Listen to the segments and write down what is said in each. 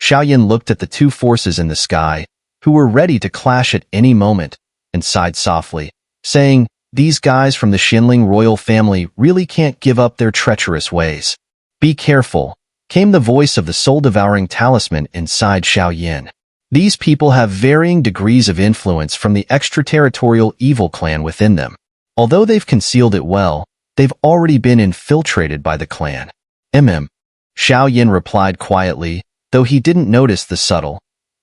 Xiao looked at the two forces in the sky, who were ready to clash at any moment, and sighed softly, saying, "These guys from the Xuanling royal family really can't give up their treacherous ways." "Be careful," came the voice of the soul-devouring talisman inside Xiao. "These people have varying degrees of influence from the extraterritorial evil clan within them. Although they've concealed it well, they've already been infiltrated by the clan." Xiao replied quietly, though he didn't notice the subtle,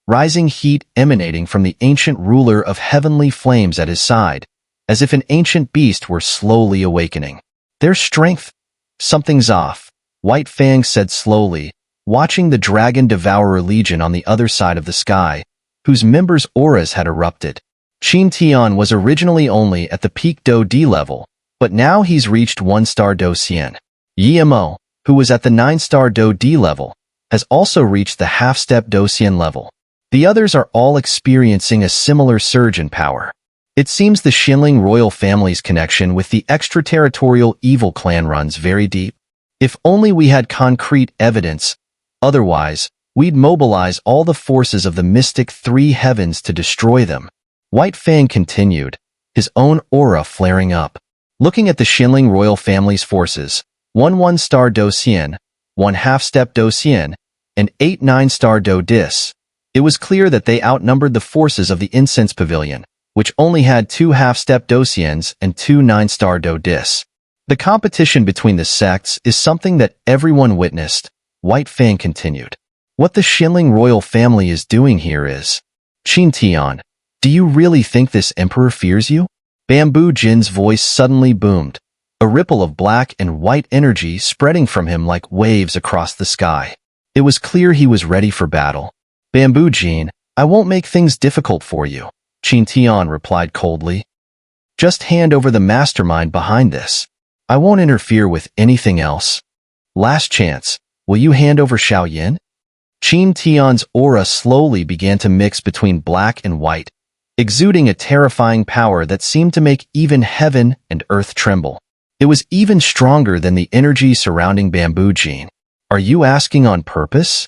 rising heat emanating from the ancient ruler of heavenly flames at his side, as if an ancient beast were slowly awakening. "Their strength? Something's off," White Fang said slowly, watching the Dragon Devourer Legion on the other side of the sky, whose members' auras had erupted. Qin Tian was originally only at the peak Do D level, but now he's reached 1-star Do Xian. Yimo, who was at the 9-star Do D level, has also reached the half-step Do Xian level. The others are all experiencing a similar surge in power. It seems the Xuanling royal family's connection with the extraterritorial evil clan runs very deep. If only we had concrete evidence. Otherwise, we'd mobilize all the forces of the mystic three heavens to destroy them. White Fang continued, his own aura flaring up. Looking at the Xuanling royal family's forces, 1-1-star Do Xian, 1 half-step Do Xian, and 8 9-star Do Dis, it was clear that they outnumbered the forces of the Incense Pavilion, which only had 2 half-step Do Xians and 2 9-star Do Dis. The competition between the sects is something that everyone witnessed, White Fang continued. What the Xuanling royal family is doing here is... Qin Tian, do you really think this emperor fears you? Bamboo Jin's voice suddenly boomed, a ripple of black and white energy spreading from him like waves across the sky. It was clear he was ready for battle. "Bamboo Jin, I won't make things difficult for you," Qin Tian replied coldly. "Just hand over the mastermind behind this. I won't interfere with anything else. Last chance, will you hand over Xiao?" Qin Tian's aura slowly began to mix between black and white, exuding a terrifying power that seemed to make even heaven and earth tremble. It was even stronger than the energy surrounding Bamboo Jin. "Are you asking on purpose?"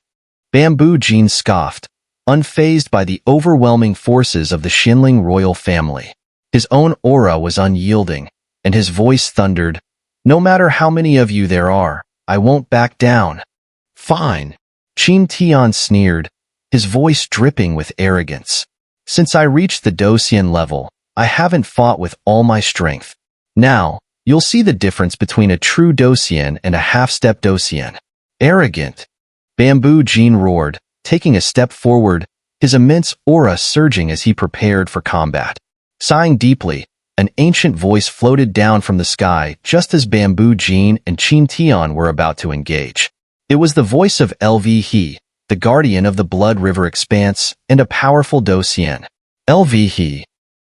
Bamboo Jin scoffed, unfazed by the overwhelming forces of the Xuanling royal family. His own aura was unyielding, and his voice thundered, "No matter how many of you there are, I won't back down." "Fine," Qin Tian sneered, his voice dripping with arrogance. "Since I reached the Do Xian level, I haven't fought with all my strength. Now, you'll see the difference between a true Do Xian and a half-step Do Xian." "Arrogant!" Bamboo Jin roared, taking a step forward, his immense aura surging as he prepared for combat. Sighing deeply, an ancient voice floated down from the sky just as Bamboo Jin and Qin Tian were about to engage. It was the voice of LV He, the guardian of the Blood River Expanse and a powerful Do Xian. "LV He,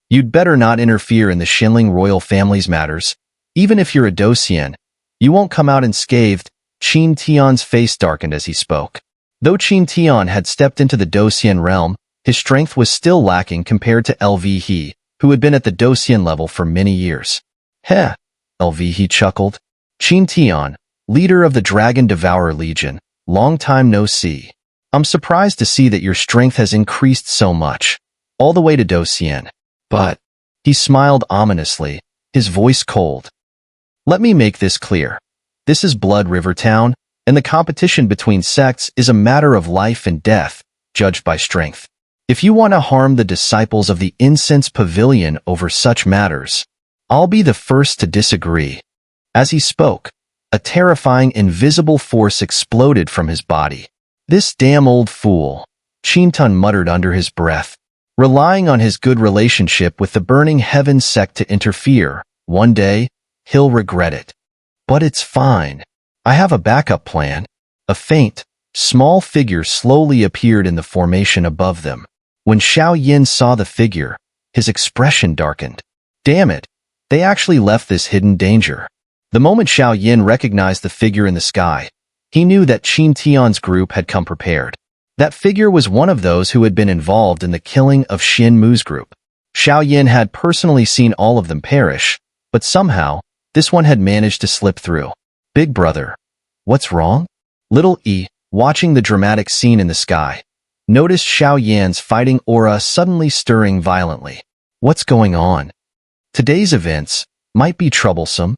you'd better not interfere in the Xuanling royal family's matters. Even if you're a Do Xian, you won't come out unscathed." Qin Tian's face darkened as he spoke. Though Qin Tian had stepped into the Do Xian realm, his strength was still lacking compared to LV He, who had been at the Do Xian level for many years. "Heh," LV He chuckled. "Qin Tian, leader of the Dragon Devourer Legion, long time no see. I'm surprised to see that your strength has increased so much, all the way to Do Xian. But," he smiled ominously, his voice cold. "Let me make this clear. This is Blood River Town, and the competition between sects is a matter of life and death, judged by strength. If you want to harm the disciples of the Incense Pavilion over such matters, I'll be the first to disagree." As he spoke, a terrifying invisible force exploded from his body. "This damn old fool," Qin Tian muttered under his breath. Relying on his good relationship with the Burning Heaven sect to interfere, one day, he'll regret it. But it's fine. I have a backup plan. A faint, small figure slowly appeared in the formation above them. When Xiao saw the figure, his expression darkened. Damn it, they actually left this hidden danger. The moment Xiao recognized the figure in the sky, he knew that Qin Tian's group had come prepared. That figure was one of those who had been involved in the killing of Xin Mu's group. Xiao had personally seen all of them perish, but somehow, this one had managed to slip through. "Big brother, what's wrong?" Little E, watching the dramatic scene in the sky, noticed Xiao Yan's fighting aura suddenly stirring violently. What's going on? Today's events might be troublesome,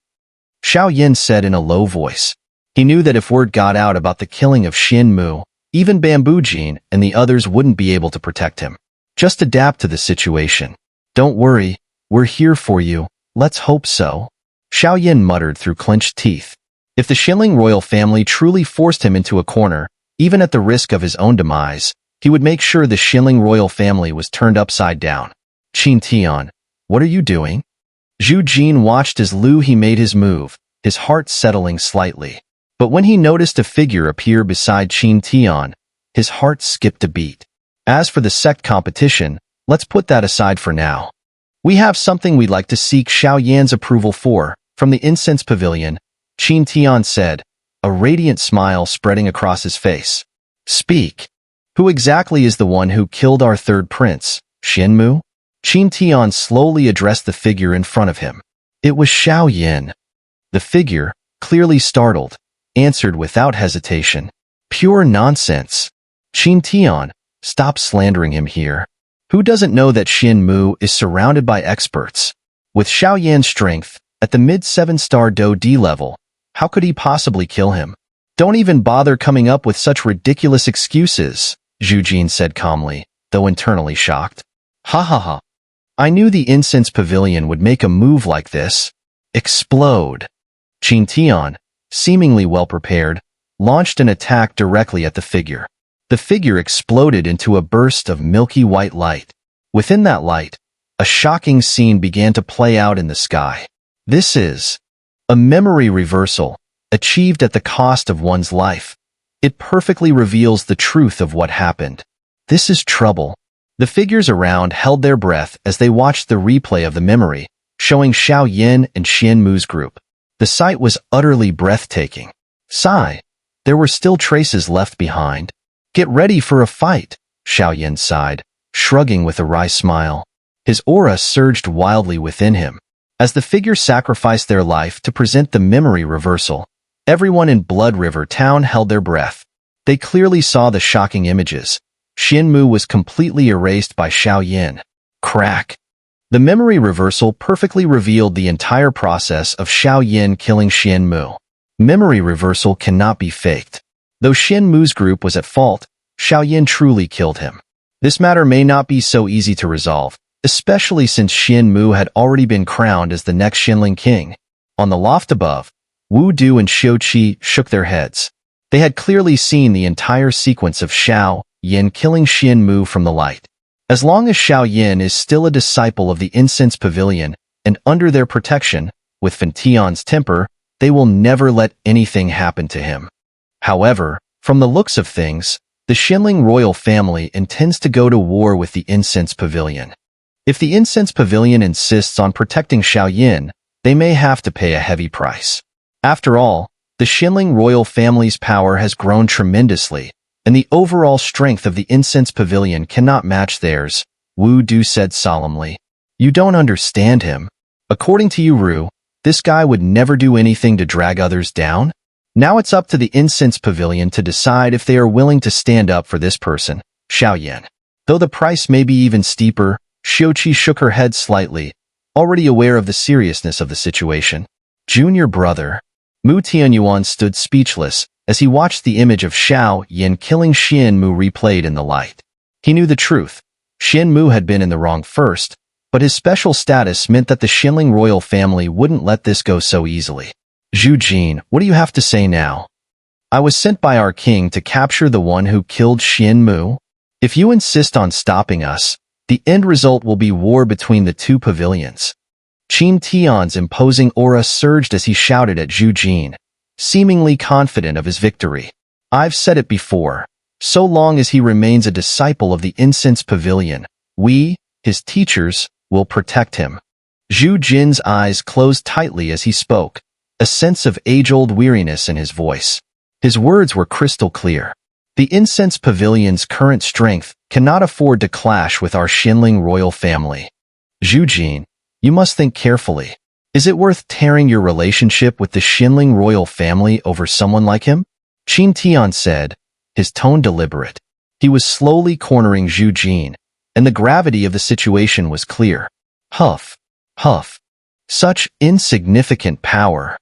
Xiao Yan said in a low voice. He knew that if word got out about the killing of Xin Mu, even Bamboo Jean and the others wouldn't be able to protect him. Just adapt to the situation. Don't worry, we're here for you, let's hope so. Xiao Yan muttered through clenched teeth. If the Xuanling royal family truly forced him into a corner, even at the risk of his own demise, he would make sure the Xuanling royal family was turned upside down. Qin Tian, what are you doing? Zhu Jin watched as Lu He made his move, his heart settling slightly. But when he noticed a figure appear beside Qin Tian, his heart skipped a beat. As for the sect competition, let's put that aside for now. We have something we'd like to seek Xiao Yan's approval for. From the incense pavilion, Qin Tian said, a radiant smile spreading across his face. Speak. Who exactly is the one who killed our third prince, Xin Mu? Qin Tian slowly addressed the figure in front of him. It was Xiao Yan. The figure, clearly startled, answered without hesitation. Pure nonsense. Qin Tian, stop slandering him here. Who doesn't know that Xin Mu is surrounded by experts? With Xiao Yan's strength, at the mid-7-star Do D level, how could he possibly kill him? Don't even bother coming up with such ridiculous excuses, Zhu Jin said calmly, though internally shocked. Ha ha ha. I knew the incense pavilion would make a move like this. Explode. Qin Tian, seemingly well-prepared, launched an attack directly at the figure. The figure exploded into a burst of milky white light. Within that light, a shocking scene began to play out in the sky. This is a memory reversal, achieved at the cost of one's life. It perfectly reveals the truth of what happened. This is trouble. The figures around held their breath as they watched the replay of the memory, showing Xiao Yan and Xin Mu's group. The sight was utterly breathtaking. Sigh. There were still traces left behind. Get ready for a fight, Xiao Yan sighed, shrugging with a wry smile. His aura surged wildly within him. As the figures sacrificed their life to present the memory reversal, everyone in Blood River Town held their breath. They clearly saw the shocking images. Xin Mu was completely erased by Xiao Yan. Crack. The memory reversal perfectly revealed the entire process of Xiao Yan killing Xin Mu. Memory reversal cannot be faked. Though Xin Mu's group was at fault, Xiao Yan truly killed him. This matter may not be so easy to resolve, especially since Xin Mu had already been crowned as the next Xuanling king. On the loft above, Wu Du and Xiu Qi shook their heads. They had clearly seen the entire sequence of Xiao Yan killing Xin Mu from the light. As long as Xiao Yan is still a disciple of the incense pavilion and under their protection, with Fan Tian's temper, they will never let anything happen to him. However, from the looks of things, the Xuanling royal family intends to go to war with the incense pavilion. If the incense pavilion insists on protecting Xiao Yan, they may have to pay a heavy price. After all, the Xuanling royal family's power has grown tremendously, and the overall strength of the incense pavilion cannot match theirs, Wu Du said solemnly. You don't understand him. According to you, Ru, this guy would never do anything to drag others down? Now it's up to the incense pavilion to decide if they are willing to stand up for this person, Xiao Yan. Though the price may be even steeper, Xiu Qi shook her head slightly, already aware of the seriousness of the situation. Junior brother. Mu Tianyuan stood speechless as he watched the image of Xiao Yan killing Xin Mu replayed in the light. He knew the truth. Xin Mu had been in the wrong first, but his special status meant that the Xuanling royal family wouldn't let this go so easily. Zhu Jin, what do you have to say now? I was sent by our king to capture the one who killed Xin Mu. If you insist on stopping us, the end result will be war between the two pavilions. Qin Tian's imposing aura surged as he shouted at Zhu Jin, seemingly confident of his victory. I've said it before. So long as he remains a disciple of the incense pavilion, we, his teachers, will protect him. Zhu Jin's eyes closed tightly as he spoke, a sense of age-old weariness in his voice. His words were crystal clear. The incense pavilion's current strength cannot afford to clash with our Xuanling royal family. Zhu Jin, you must think carefully. Is it worth tearing your relationship with the Xuanling royal family over someone like him? Qin Tian said, his tone deliberate. He was slowly cornering Zhu Jin, and the gravity of the situation was clear. Huff, huff. Such insignificant power.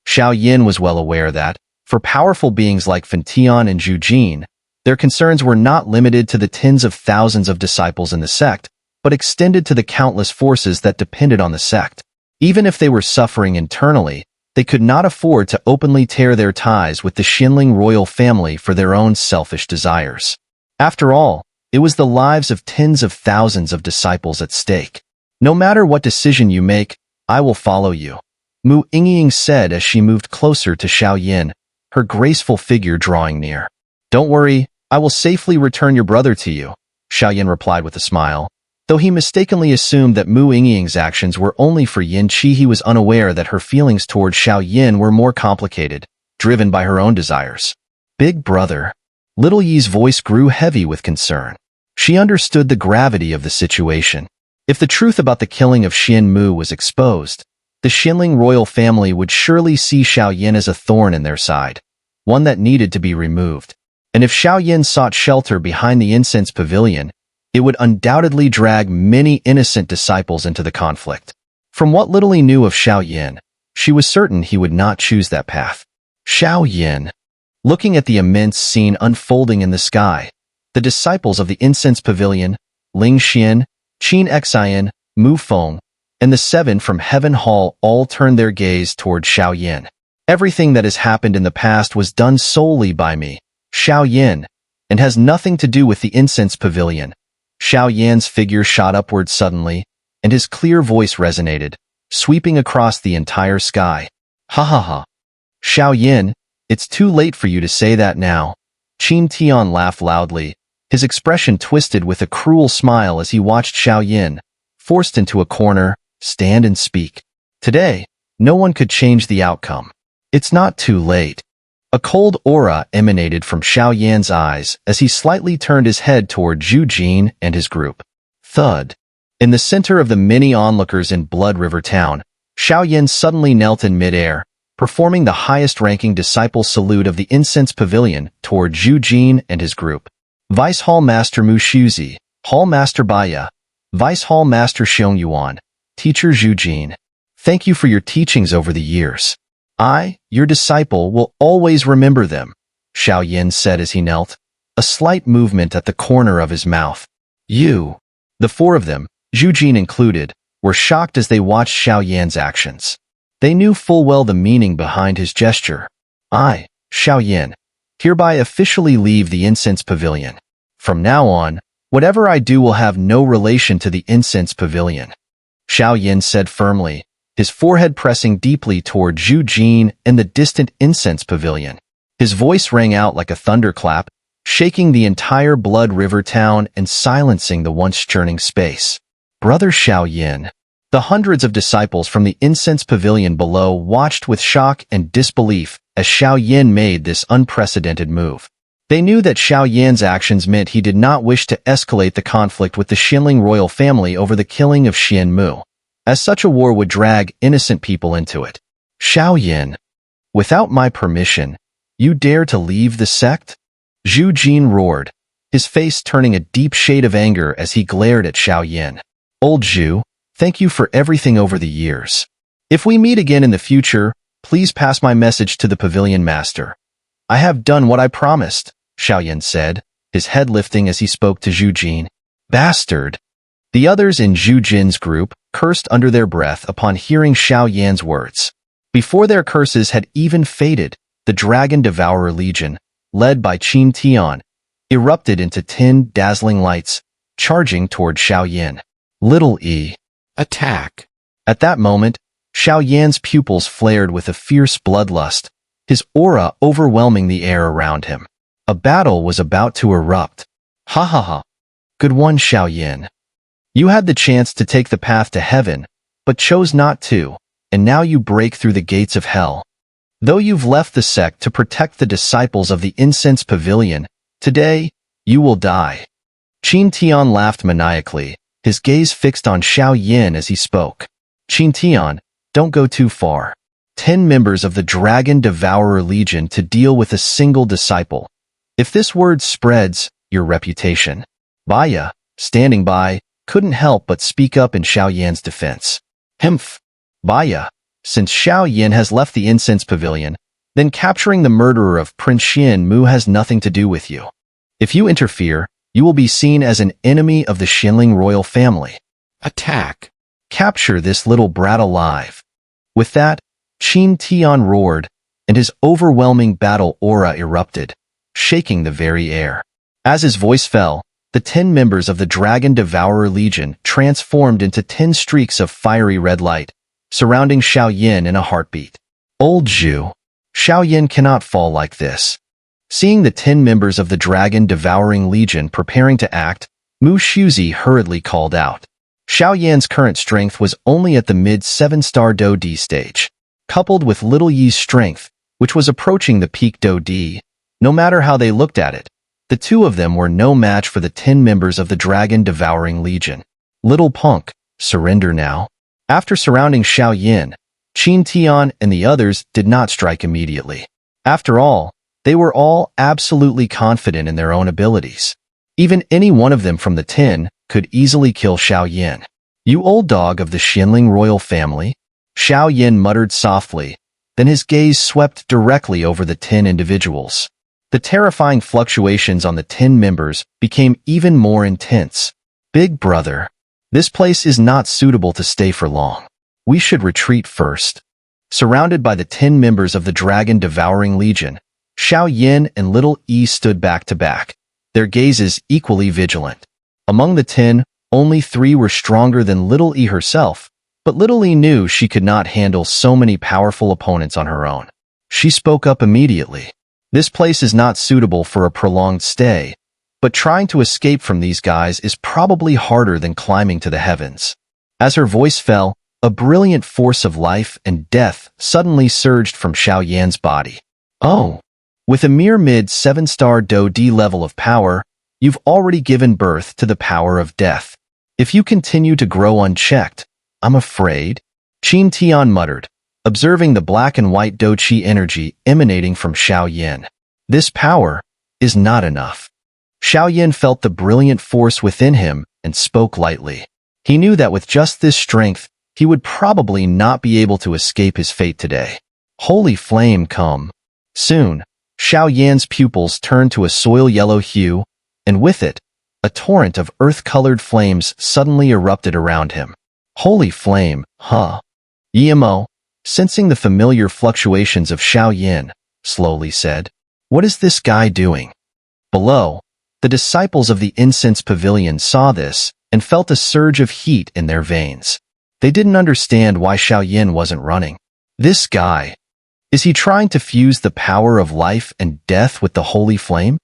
Xiao Yin was well aware that, for powerful beings like Fentian and Zhu Jin, their concerns were not limited to the tens of thousands of disciples in the sect, but extended to the countless forces that depended on the sect. Even if they were suffering internally, they could not afford to openly tear their ties with the Xuanling royal family for their own selfish desires. After all, it was the lives of tens of thousands of disciples at stake. No matter what decision you make, I will follow you, Mu Yingying said as she moved closer to Xiao Yin, her graceful figure drawing near. Don't worry, I will safely return your brother to you, Xiao Yin replied with a smile. Though he mistakenly assumed that Mu Yingying's actions were only for Yin Qi, he was unaware that her feelings toward Xiao Yin were more complicated, driven by her own desires. Big brother. Little Yi's voice grew heavy with concern. She understood the gravity of the situation. If the truth about the killing of Xian Mu was exposed, the Xuanling royal family would surely see Xiao Yin as a thorn in their side, one that needed to be removed. And if Xiao Yin sought shelter behind the incense pavilion, it would undoubtedly drag many innocent disciples into the conflict. From what little he knew of Xiao Yin, she was certain he would not choose that path. Xiao Yin. Looking at the immense scene unfolding in the sky, the disciples of the incense pavilion, Ling Xian, Qin Xian, Mu Feng, and the 7 from Heaven Hall all turned their gaze toward Xiao Yin. Everything that has happened in the past was done solely by me, Xiao Yin, and has nothing to do with the incense pavilion. Xiao Yan's figure shot upward suddenly, and his clear voice resonated, sweeping across the entire sky. Ha ha ha. Xiao Yin, it's too late for you to say that now. Qin Tian laughed loudly, his expression twisted with a cruel smile as he watched Xiao Yin, forced into a corner, stand and speak. Today, no one could change the outcome. It's not too late. A cold aura emanated from Xiao Yan's eyes as he slightly turned his head toward Zhu Jin and his group. Thud. In the center of the many onlookers in Blood River Town, Xiao Yin suddenly knelt in midair, performing the highest-ranking disciple salute of the incense pavilion toward Zhu Jin and his group. Vice Hall Master Mu Shuzi, Hall Master Baya, Vice Hall Master Xiong Yuan, Teacher Zhu Jin. Thank you for your teachings over the years. I, your disciple, will always remember them, Xiao Yin said as he knelt, a slight movement at the corner of his mouth. You. The 4 of them, Zhu Jin included, were shocked as they watched Xiao Yan's actions. They knew full well the meaning behind his gesture. I, Xiao Yin, hereby officially leave the incense pavilion. From now on, whatever I do will have no relation to the incense pavilion, Xiao Yin said firmly, his forehead pressing deeply toward Zhu Jin and the distant incense pavilion. His voice rang out like a thunderclap, shaking the entire Blood River town and silencing the once churning space. Brother Xiao Yin. The hundreds of disciples from the incense pavilion below watched with shock and disbelief as Xiao Yin made this unprecedented move. They knew that Xiao Yan's actions meant he did not wish to escalate the conflict with the Xuanling royal family over the killing of Xian Mu, as such a war would drag innocent people into it. Xiao Yin. Without my permission, you dare to leave the sect? Zhu Jin roared, his face turning a deep shade of anger as he glared at Xiao Yin. Old Zhu, thank you for everything over the years. If we meet again in the future, please pass my message to the pavilion master. I have done what I promised, Xiao Yin said, his head lifting as he spoke to Zhu Jin. Bastard. The others in Zhu Jin's group cursed under their breath upon hearing Xiao Yan's words. Before their curses had even faded, the Dragon Devourer Legion, led by Qin Tian, erupted into 10 dazzling lights, charging toward Xiao Yin. Little E. Attack. At that moment, Xiao Yan's pupils flared with a fierce bloodlust, his aura overwhelming the air around him. A battle was about to erupt. Ha ha ha. Good one, Xiao Yin. You had the chance to take the path to heaven, but chose not to, and now you break through the gates of hell. Though you've left the sect to protect the disciples of the incense pavilion, today, you will die. Qin Tian laughed maniacally, his gaze fixed on Xiao Yin as he spoke. Qin Tian, don't go too far. 10 members of the Dragon Devourer Legion to deal with a single disciple. If this word spreads, your reputation. Baya, standing by, couldn't help but speak up in Xiao Yan's defense. Hmph. Baya, since Xiao Yan has left the incense pavilion, then capturing the murderer of Prince Xian Mu has nothing to do with you. If you interfere, you will be seen as an enemy of the Xuanling royal family. Attack. Capture this little brat alive. With that, Qin Tian roared, and his overwhelming battle aura erupted, shaking the very air. As his voice fell, the 10 members of the Dragon Devourer Legion transformed into 10 streaks of fiery red light, surrounding Xiao Yan in a heartbeat. Old Zhu. Xiao Yan cannot fall like this. Seeing the 10 members of the Dragon Devouring Legion preparing to act, Mu Shuzi hurriedly called out. Xiao Yan's current strength was only at the mid-7-star Do D stage. Coupled with Little Yi's strength, which was approaching the peak Do D, no matter how they looked at it, the two of them were no match for the 10 members of the Dragon Devouring Legion. Little punk, surrender now. After surrounding Xiao Yan, Qin Tian and the others did not strike immediately. After all, they were all absolutely confident in their own abilities. Even any one of them from the 10 could easily kill Xiao Yan. You old dog of the Xuanling royal family? Xiao Yan muttered softly, then his gaze swept directly over the 10 individuals. The terrifying fluctuations on the 10 members became even more intense. Big brother, this place is not suitable to stay for long. We should retreat first. Surrounded by the 10 members of the Dragon Devouring Legion, Xiao Yan and Little Yi stood back to back, their gazes equally vigilant. Among the 10, only 3 were stronger than Little Yi herself, but Little Yi knew she could not handle so many powerful opponents on her own. She spoke up immediately. This place is not suitable for a prolonged stay, but trying to escape from these guys is probably harder than climbing to the heavens. As her voice fell, a brilliant force of life and death suddenly surged from Xiao Yan's body. Oh! With a mere mid-7-star Do D level of power, you've already given birth to the power of death. If you continue to grow unchecked, I'm afraid, Qin Tian muttered, observing the black and white Do Qi energy emanating from Xiao Yan. This power is not enough. Xiao Yan felt the brilliant force within him and spoke lightly. He knew that with just this strength, he would probably not be able to escape his fate today. Holy flame come. Soon, Xiao Yan's pupils turned to a soil yellow hue, and with it, a torrent of earth-colored flames suddenly erupted around him. Holy flame, huh? Yimo, sensing the familiar fluctuations of Xiao Yan, slowly said, "What is this guy doing?" Below, the disciples of the incense pavilion saw this and felt a surge of heat in their veins. They didn't understand why Xiao Yan wasn't running. This guy, is he trying to fuse the power of life and death with the holy flame?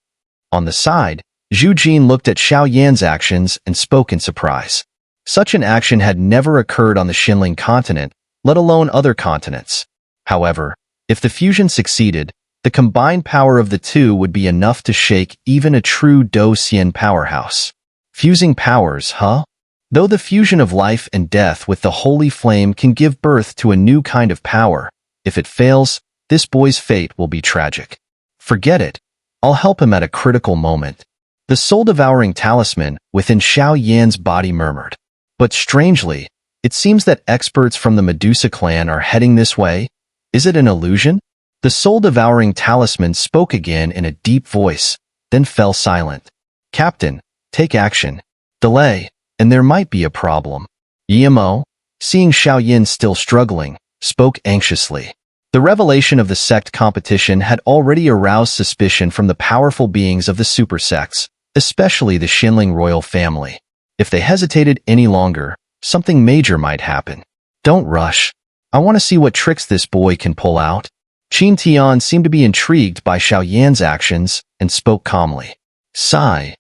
On the side, Zhu Jin looked at Xiao Yan's actions and spoke in surprise. Such an action had never occurred on the Xuanling continent, let alone other continents. However, if the fusion succeeded, the combined power of the two would be enough to shake even a true Do Xian powerhouse. Fusing powers, huh? Though the fusion of life and death with the holy flame can give birth to a new kind of power, if it fails, this boy's fate will be tragic. Forget it. I'll help him at a critical moment. The soul-devouring talisman within Xiao Yan's body murmured. But strangely, it seems that experts from the Medusa clan are heading this way. Is it an illusion? The soul-devouring talisman spoke again in a deep voice, then fell silent. Captain, take action. Delay, and there might be a problem. Yimo, seeing Xiao Yan still struggling, spoke anxiously. The revelation of the sect competition had already aroused suspicion from the powerful beings of the super sects, especially the Xuanling royal family. If they hesitated any longer, something major might happen. Don't rush. I want to see what tricks this boy can pull out. Qin Tian seemed to be intrigued by Xiao Yan's actions and spoke calmly. Sigh.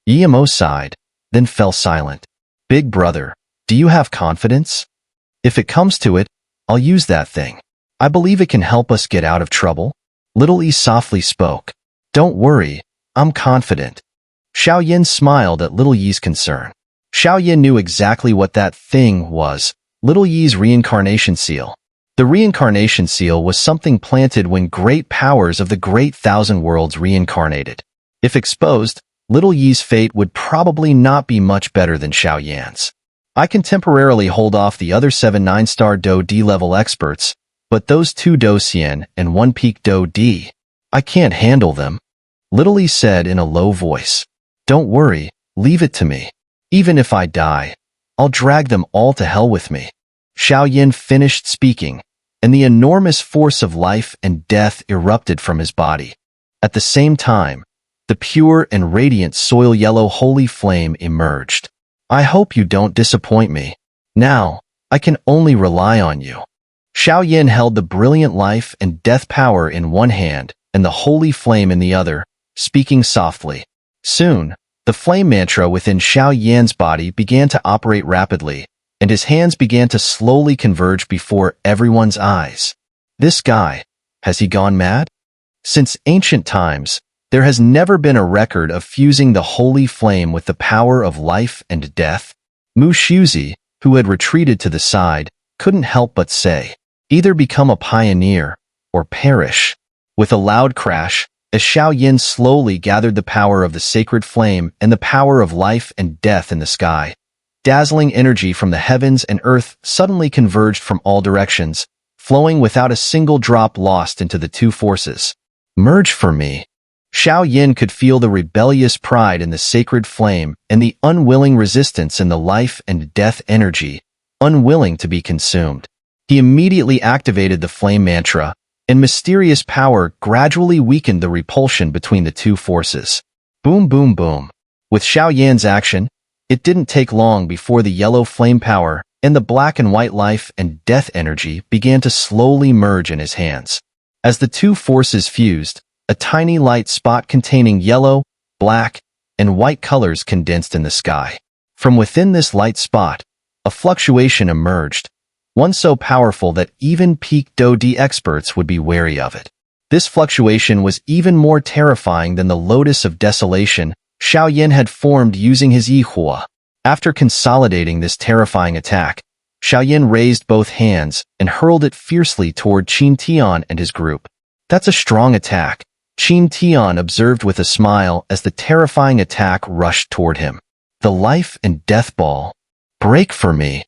Yimo sighed, then fell silent. Big brother, do you have confidence? If it comes to it, I'll use that thing. I believe it can help us get out of trouble. Little Yi softly spoke. Don't worry, I'm confident. Xiao Yan smiled at Little Yi's concern. Xiao Yan knew exactly what that thing was, Little Yi's reincarnation seal. The reincarnation seal was something planted when great powers of the Great Thousand Worlds reincarnated. If exposed, Little Yi's fate would probably not be much better than Xiao Yan's. I can temporarily hold off the other 7 9-star Do D level experts, but those 2 Do Xian and 1 peak Do D, I can't handle them. Little Yi said in a low voice. Don't worry, leave it to me. Even if I die, I'll drag them all to hell with me. Xiao Yan finished speaking, and the enormous force of life and death erupted from his body. At the same time, the pure and radiant soil yellow holy flame emerged. I hope you don't disappoint me. Now, I can only rely on you. Xiao Yan held the brilliant life and death power in one hand and the holy flame in the other, speaking softly. Soon, the flame mantra within Xiao Yan's body began to operate rapidly, and his hands began to slowly converge before everyone's eyes. This guy, has he gone mad? Since ancient times, there has never been a record of fusing the holy flame with the power of life and death. Mu Shuzi, who had retreated to the side, couldn't help but say, either become a pioneer or perish. With a loud crash, as Xiao Yan slowly gathered the power of the sacred flame and the power of life and death in the sky, dazzling energy from the heavens and earth suddenly converged from all directions, flowing without a single drop lost into the 2 forces. Merge for me. Xiao Yan could feel the rebellious pride in the sacred flame and the unwilling resistance in the life and death energy, unwilling to be consumed. He immediately activated the flame mantra, and mysterious power gradually weakened the repulsion between the 2 forces. Boom, boom, boom. With Xiao Yan's action, it didn't take long before the yellow flame power and the black and white life and death energy began to slowly merge in his hands. As the 2 forces fused, a tiny light spot containing yellow, black, and white colors condensed in the sky. From within this light spot, a fluctuation emerged, one so powerful that even peak Do D experts would be wary of it. This fluctuation was even more terrifying than the Lotus of Desolation Xiao Yan had formed using his Yihua. After consolidating this terrifying attack, Xiao Yan raised both hands and hurled it fiercely toward Qin Tian and his group. That's a strong attack, Qin Tian observed with a smile as the terrifying attack rushed toward him. The life and death ball. Break for me.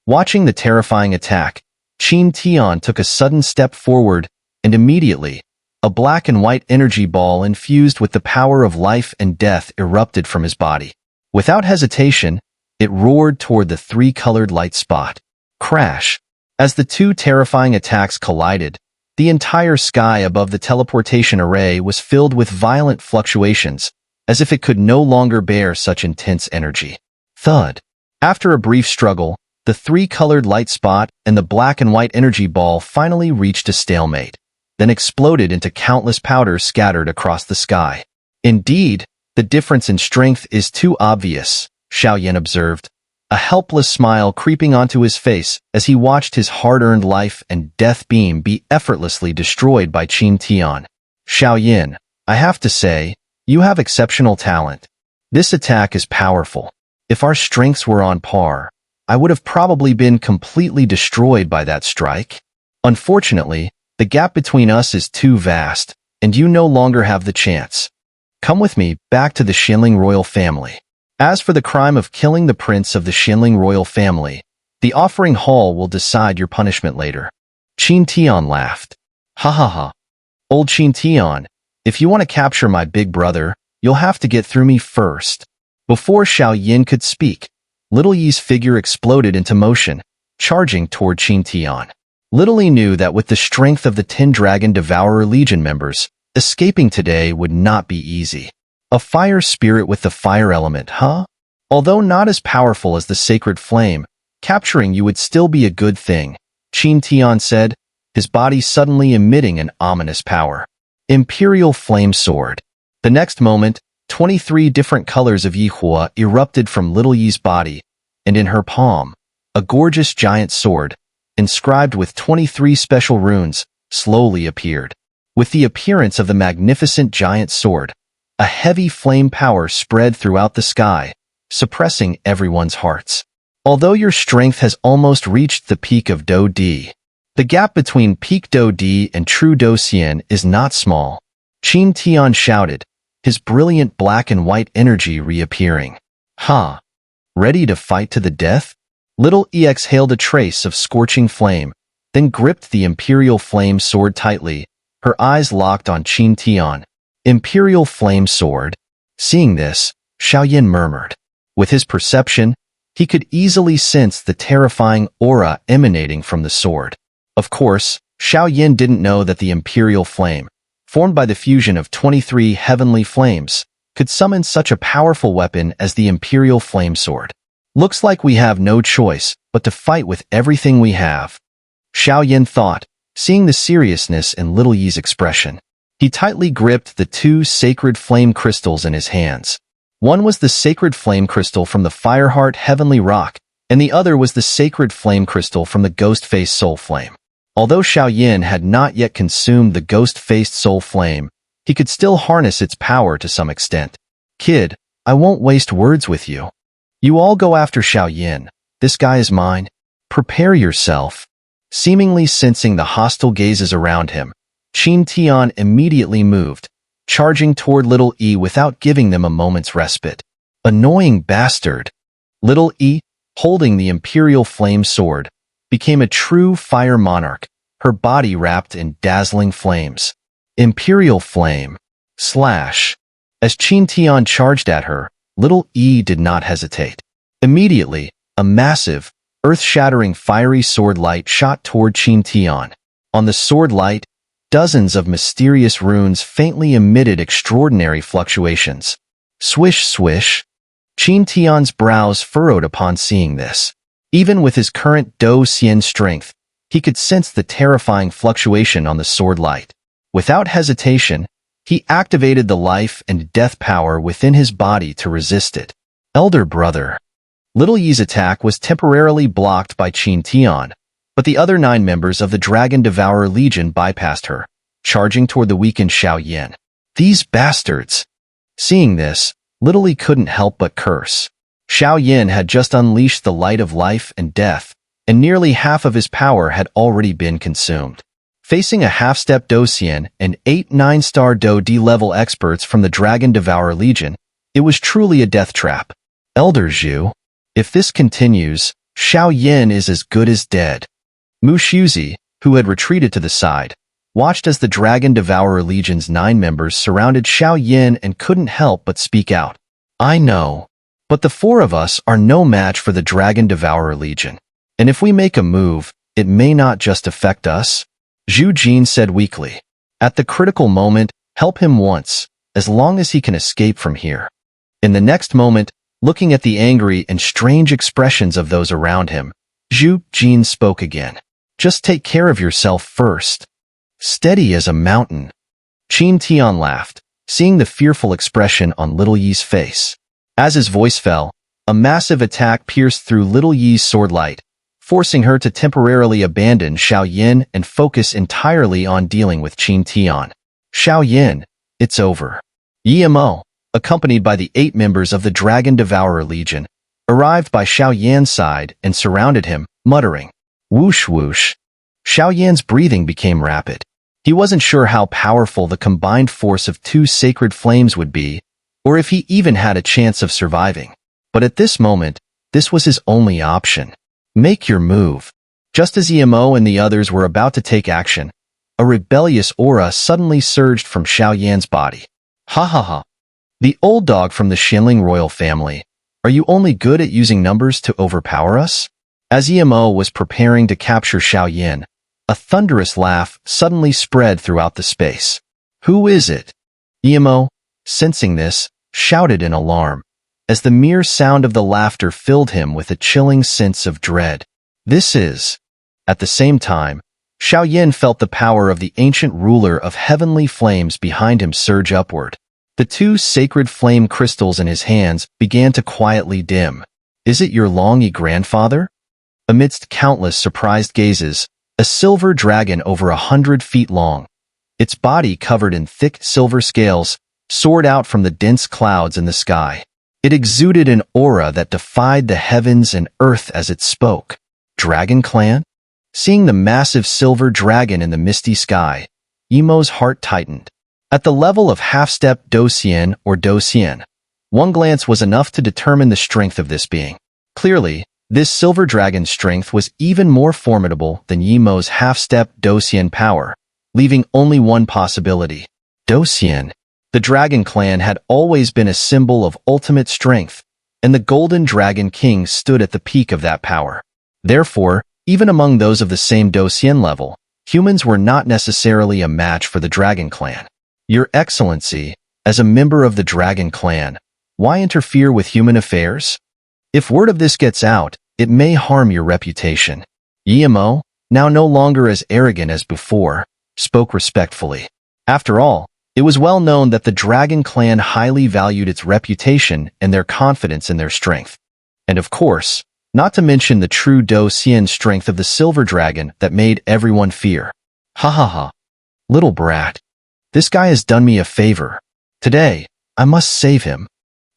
Watching the terrifying attack, Qin Tian took a sudden step forward, and immediately, a black and white energy ball infused with the power of life and death erupted from his body. Without hesitation, it roared toward the 3-colored light spot. Crash. As the 2 terrifying attacks collided, the entire sky above the teleportation array was filled with violent fluctuations, as if it could no longer bear such intense energy. Thud. After a brief struggle, the 3-colored light spot and the black and white energy ball finally reached a stalemate, then exploded into countless powders scattered across the sky. Indeed, the difference in strength is too obvious, Xiao Yan observed, a helpless smile creeping onto his face as he watched his hard-earned life and death beam be effortlessly destroyed by Qin Tian. Xiao Yan, I have to say, you have exceptional talent. This attack is powerful. If our strengths were on par, I would have probably been completely destroyed by that strike. Unfortunately, the gap between us is too vast, and you no longer have the chance. Come with me back to the Xuanling royal family. As for the crime of killing the prince of the Xuanling royal family, the offering hall will decide your punishment later. Qin Tian laughed. Ha ha ha. Old Qin Tian, if you want to capture my big brother, you'll have to get through me first. Before Xiao Yan could speak, Little Yi's figure exploded into motion, charging toward Qin Tian. Little Yi knew that with the strength of the 10 Dragon Devourer Legion members, escaping today would not be easy. A fire spirit with the fire element, huh? Although not as powerful as the sacred flame, capturing you would still be a good thing, Qin Tian said, his body suddenly emitting an ominous power. Imperial Flame Sword. The next moment, 23 different colors of Yihua erupted from Little Yi's body, and in her palm, a gorgeous giant sword, inscribed with 23 special runes, slowly appeared. With the appearance of the magnificent giant sword, a heavy flame power spread throughout the sky, suppressing everyone's hearts. Although your strength has almost reached the peak of Do D, the gap between peak Do D and true Do Xian is not small, Qin Tian shouted, his brilliant black and white energy reappearing. "Huh? Ready to fight to the death?" Little E exhaled a trace of scorching flame, then gripped the Imperial Flame Sword tightly, her eyes locked on Qin Tian. "Imperial Flame Sword?" Seeing this, Xiao murmured. With his perception, he could easily sense the terrifying aura emanating from the sword. Of course, Xiao didn't know that the Imperial Flame, formed by the fusion of 23 heavenly flames, could summon such a powerful weapon as the Imperial Flame Sword. "Looks like we have no choice but to fight with everything we have," Xiao thought, seeing the seriousness in Little Yi's expression. He tightly gripped the two sacred flame crystals in his hands. One was the sacred flame crystal from the Fireheart Heavenly Rock, and the other was the sacred flame crystal from the Ghost-Faced Soul Flame. Although Xiao had not yet consumed the Ghost-Faced Soul Flame, he could still harness its power to some extent. "Kid, I won't waste words with you. You all go after Xiao. This guy is mine. Prepare yourself." Seemingly sensing the hostile gazes around him, Qin Tian immediately moved, charging toward Little E without giving them a moment's respite. "Annoying bastard." Little E, holding the Imperial Flame Sword, became a true fire monarch, her body wrapped in dazzling flames. "Imperial Flame. Slash." As Qin Tian charged at her, Little E did not hesitate. Immediately, a massive, earth-shattering fiery sword light shot toward Qin Tian. On the sword light, dozens of mysterious runes faintly emitted extraordinary fluctuations. Swish, swish. Qin Tian's brows furrowed upon seeing this. Even with his current Do Xian strength, he could sense the terrifying fluctuation on the sword light. Without hesitation, he activated the life and death power within his body to resist it. "Elder brother." Little Yi's attack was temporarily blocked by Qin Tian, but the other 9 members of the Dragon Devourer Legion bypassed her, charging toward the weakened Xiao. "These bastards!" Seeing this, Little Yi couldn't help but curse. Xiao had just unleashed the light of life and death, and nearly half of his power had already been consumed. Facing a half-step Do Xian and 8 9-star Do D-level experts from the Dragon Devourer Legion, it was truly a death trap. "Elder Zhu, if this continues, Xiao is as good as dead." Mu Shuzi, who had retreated to the side, watched as the Dragon Devourer Legion's 9 members surrounded Xiao and couldn't help but speak out. "I know, but the 4 of us are no match for the Dragon Devourer Legion. And if we make a move, it may not just affect us." Zhu Jin said weakly. "At the critical moment, help him once, as long as he can escape from here." In the next moment, looking at the angry and strange expressions of those around him, Zhu Jin spoke again. "Just take care of yourself first. Steady as a mountain." Qin Tian laughed, seeing the fearful expression on Little Yi's face. As his voice fell, a massive attack pierced through Little Yi's sword light, forcing her to temporarily abandon Xiao and focus entirely on dealing with Qin Tian. "Xiao, it's over." Yimo, accompanied by the 8 members of the Dragon Devourer Legion, arrived by Xiao side and surrounded him, muttering, "Whoosh whoosh." Xiao breathing became rapid. He wasn't sure how powerful the combined force of 2 sacred flames would be, or if he even had a chance of surviving. But at this moment, this was his only option. "Make your move." Just as Yimo and the others were about to take action, a rebellious aura suddenly surged from Xiao body. "Ha ha ha. The old dog from the Xuanling royal family. Are you only good at using numbers to overpower us?" As Yimo was preparing to capture Xiao, a thunderous laugh suddenly spread throughout the space. "Who is it?" Yimo, sensing this, shouted in alarm, as the mere sound of the laughter filled him with a chilling sense of dread. "This is..." At the same time, Xiao felt the power of the ancient ruler of heavenly flames behind him surge upward. The 2 sacred flame crystals in his hands began to quietly dim. "Is it your Longi grandfather?" Amidst countless surprised gazes, a silver dragon over 100 feet long, its body covered in thick silver scales, soared out from the dense clouds in the sky. It exuded an aura that defied the heavens and earth as it spoke. "Dragon Clan?" Seeing the massive silver dragon in the misty sky, Yimo's heart tightened. At the level of half-step Docian or Docian, one glance was enough to determine the strength of this being. Clearly, this silver dragon's strength was even more formidable than Yimo's half-step Docian power, leaving only one possibility. Docian. The Dragon Clan had always been a symbol of ultimate strength, and the Golden Dragon King stood at the peak of that power. Therefore, even among those of the same Docian level, humans were not necessarily a match for the Dragon Clan. Your Excellency, as a member of the Dragon Clan, why interfere with human affairs? If word of this gets out, it may harm your reputation. Yimo, now no longer as arrogant as before, spoke respectfully. After all, it was well known that the Dragon Clan highly valued its reputation and their confidence in their strength. And of course, not to mention the true Docian strength of the Silver Dragon that made everyone fear. Ha ha ha. Little brat. This guy has done me a favor. Today, I must save him.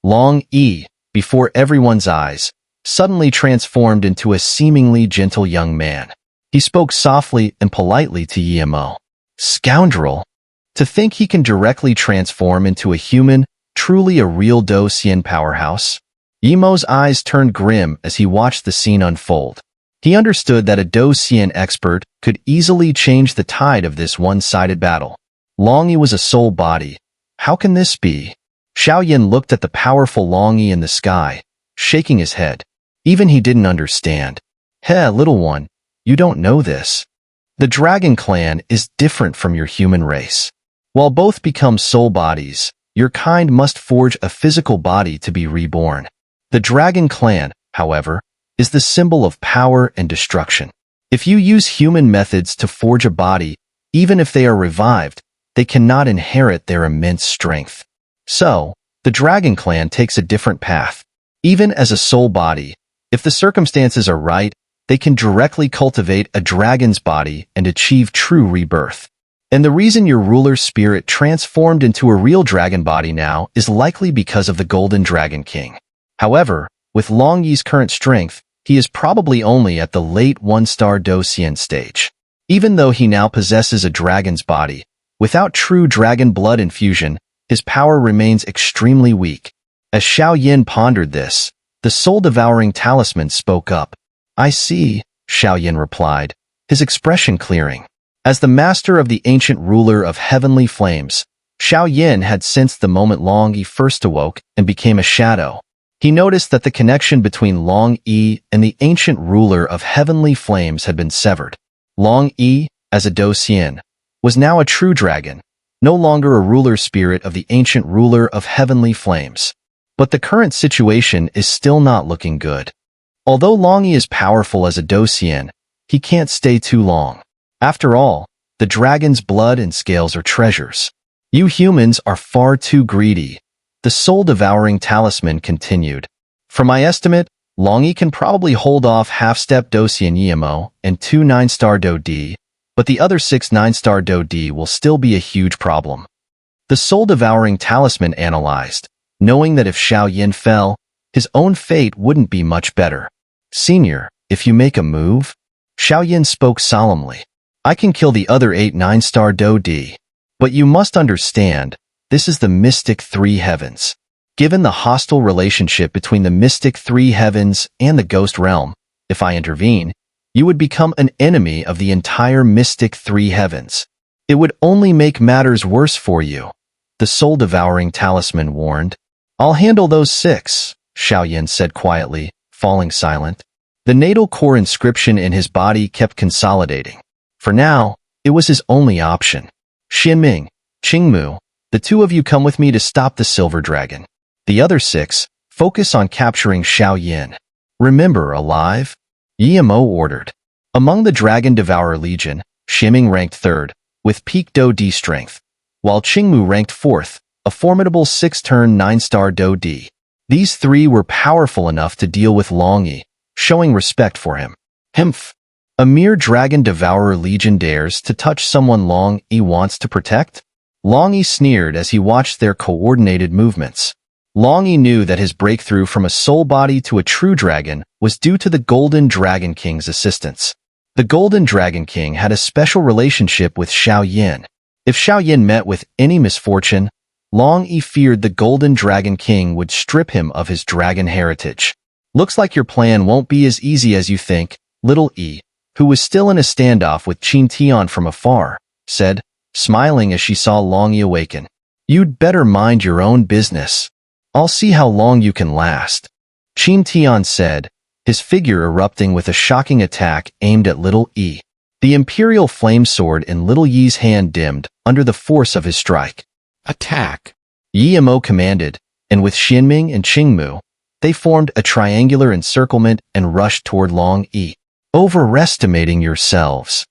Long E, before everyone's eyes, suddenly transformed into a seemingly gentle young man. He spoke softly and politely to Yimo. Scoundrel! To think he can directly transform into a human, truly a real Docian powerhouse? Yimo's eyes turned grim as he watched the scene unfold. He understood that a Docian expert could easily change the tide of this one-sided battle. Long E was a soul body. How can this be? Xiao looked at the powerful Long E in the sky, shaking his head. Even he didn't understand. Heh, little one, you don't know this. The Dragon Clan is different from your human race. While both become soul bodies, your kind must forge a physical body to be reborn. The Dragon Clan, however, is the symbol of power and destruction. If you use human methods to forge a body, even if they are revived, they cannot inherit their immense strength. So, the Dragon Clan takes a different path. Even as a soul body, if the circumstances are right, they can directly cultivate a dragon's body and achieve true rebirth. And the reason your ruler's spirit transformed into a real dragon body now is likely because of the Golden Dragon King. However, with Long Yi's current strength, he is probably only at the late one-star Docian stage. Even though he now possesses a dragon's body, without true dragon blood infusion, his power remains extremely weak. As Xiao pondered this, the soul-devouring talisman spoke up. I see, Xiao replied, his expression clearing. As the master of the ancient ruler of heavenly flames, Xiao had sensed the moment Long Yi first awoke and became a shadow. He noticed that the connection between Long Yi and the ancient ruler of heavenly flames had been severed. Long Yi, as a Docian, was now a true dragon, no longer a ruler spirit of the ancient ruler of heavenly flames. But the current situation is still not looking good. Although Long Yi is powerful as a Docian, he can't stay too long. After all, the dragon's blood and scales are treasures. You humans are far too greedy. The soul-devouring talisman continued. From my estimate, Long Yi can probably hold off half-step Docian Yimo and 2 9-star Do D, but the other 6 9-star Do D will still be a huge problem. The soul-devouring talisman analyzed, knowing that if Xiao fell, his own fate wouldn't be much better. Senior, if you make a move, Xiao spoke solemnly. I can kill the other 8 9-star Do D. But you must understand, this is the Mystic Three Heavens. Given the hostile relationship between the Mystic Three Heavens and the Ghost Realm, if I intervene, you would become an enemy of the entire Mystic Three Heavens. It would only make matters worse for you, the soul-devouring talisman warned. I'll handle those 6, Xiao said quietly, falling silent. The natal core inscription in his body kept consolidating. For now, it was his only option. Xinming, Qingmu, the 2 of you come with me to stop the Silver Dragon. The other 6, focus on capturing Xiao. Remember, alive? Yimo ordered. Among the Dragon Devourer Legion, Xinming ranked 3rd, with peak Do D strength, while Qingmu ranked 4th, a formidable 6-turn 9-star Do D. These 3 were powerful enough to deal with Long Yi, showing respect for him. Humph! A mere Dragon Devourer Legion dares to touch someone Long Yi wants to protect? Long Yi sneered as he watched their coordinated movements. Long Yi knew that his breakthrough from a soul body to a true dragon was due to the Golden Dragon King's assistance. The Golden Dragon King had a special relationship with Xiao. If Xiao Yin met with any misfortune, Long Yi feared the Golden Dragon King would strip him of his dragon heritage. Looks like your plan won't be as easy as you think, Little Yi, who was still in a standoff with Qin Tian from afar, said, smiling as she saw Long Yi awaken. You'd better mind your own business. I'll see how long you can last. Qin Tian said, his figure erupting with a shocking attack aimed at Little Yi. The imperial flame sword in Little Yi's hand dimmed under the force of his strike. Attack! Yi Mo commanded, and with Xinming and Qingmu, they formed a triangular encirclement and rushed toward Long Yi. Overestimating yourselves.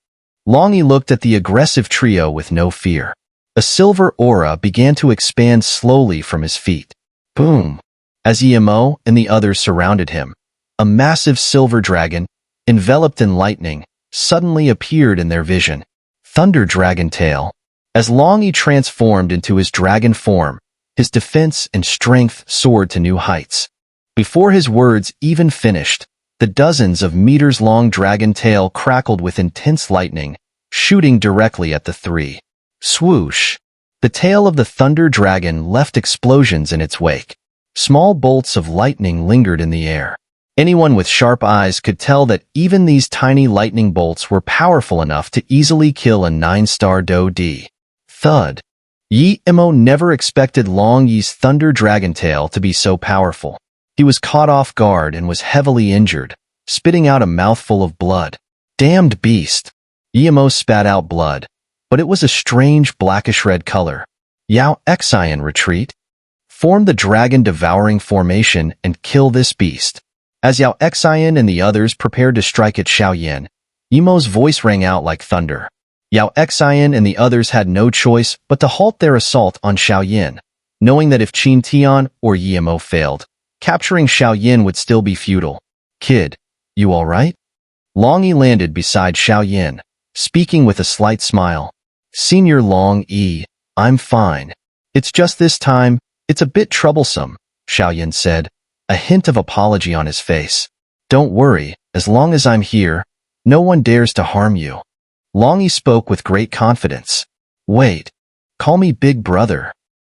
Long Yi looked at the aggressive trio with no fear. A silver aura began to expand slowly from his feet. Boom! As Yi Mo and the others surrounded him, a massive silver dragon, enveloped in lightning, suddenly appeared in their vision. Thunder Dragon Tail. As Long Yi transformed into his dragon form, his defense and strength soared to new heights. Before his words even finished, the dozens of meters-long dragon tail crackled with intense lightning, shooting directly at the three. Swoosh! The tail of the thunder dragon left explosions in its wake. Small bolts of lightning lingered in the air. Anyone with sharp eyes could tell that even these tiny lightning bolts were powerful enough to easily kill a 9-star Do D. Thud. Yi Mo never expected Long Yi's thunder dragon tail to be so powerful. He was caught off guard and was heavily injured, spitting out a mouthful of blood. Damned beast! Yi Mo spat out blood, but it was a strange blackish-red color. Yao Xian retreat. Form the dragon-devouring formation and kill this beast. As Yao Xian and the others prepared to strike at Xiao Yin, Yi Mo's voice rang out like thunder. Yao Xian and the others had no choice but to halt their assault on Xiao Yin, knowing that if Qin Tian or Yi Mo failed, capturing Xiao Yin would still be futile. Kid, you all right? Long Yi landed beside Xiao Yin, speaking with a slight smile. Senior Long Yi, I'm fine. It's just this time, it's a bit troublesome, Xiao Yin said, a hint of apology on his face. Don't worry, as long as I'm here, no one dares to harm you. Long Yi spoke with great confidence. Wait, call me Big Brother.